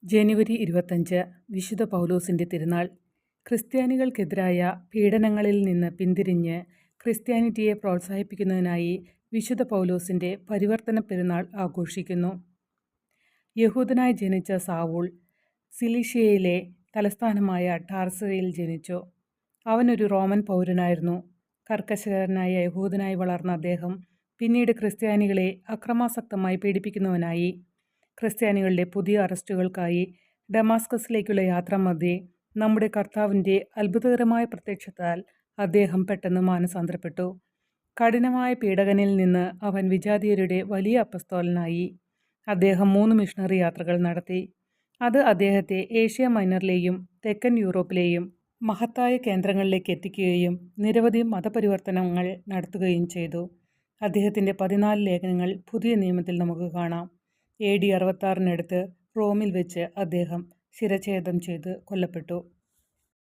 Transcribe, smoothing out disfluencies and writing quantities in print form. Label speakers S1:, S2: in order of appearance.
S1: ജനുവരി 25 വിശുദ്ധ പൗലോസിൻ്റെ തിരുനാൾ. ക്രിസ്ത്യാനികൾക്കെതിരായ പീഡനങ്ങളിൽ നിന്ന് പിന്തിരിഞ്ഞ് ക്രിസ്ത്യാനിറ്റിയെ പ്രോത്സാഹിപ്പിക്കുന്നതിനായി വിശുദ്ധ പൗലോസിൻ്റെ പരിവർത്തന പെരുന്നാൾ ആഘോഷിക്കുന്നു. യഹൂദനായി ജനിച്ച സാവൂൾ സിലിഷ്യയിലെ തലസ്ഥാനമായ ടാർസയിൽ ജനിച്ചു. അവനൊരു റോമൻ പൗരനായിരുന്നു. കർക്കശക്കാരനായ യഹൂദനായി വളർന്ന അദ്ദേഹം പിന്നീട് ക്രിസ്ത്യാനികളെ അക്രമാസക്തമായി പീഡിപ്പിക്കുന്നവനായി. ക്രിസ്ത്യാനികളുടെ പുതിയ അറസ്റ്റുകൾക്കായി ഡമാസ്കസിലേക്കുള്ള യാത്രാമധ്യേ നമ്മുടെ കർത്താവിൻ്റെ അത്ഭുതകരമായ പ്രത്യക്ഷത്താൽ അദ്ദേഹം പെട്ടെന്ന് മാനസാന്തരപ്പെട്ടു. കഠിനമായ പീഡകനിൽ നിന്ന് അവൻ വിജാതീയരുടെ വലിയ അപ്പസ്തോലനായി. അദ്ദേഹം 3 മിഷണറി യാത്രകൾ നടത്തി. അത് അദ്ദേഹത്തെ ഏഷ്യ മൈനറിലെയും തെക്കൻ യൂറോപ്പിലെയും മഹത്തായ കേന്ദ്രങ്ങളിലേക്ക് എത്തിക്കുകയും നിരവധി മതപരിവർത്തനങ്ങൾ നടത്തുകയും ചെയ്തു. അദ്ദേഹത്തിൻ്റെ 14 ലേഖനങ്ങൾ പുതിയ നിയമത്തിൽ നമുക്ക് കാണാം. AD 66 റോമിൽ വെച്ച് അദ്ദേഹം ശിരച്ഛേദം ചെയ്ത് കൊല്ലപ്പെട്ടു.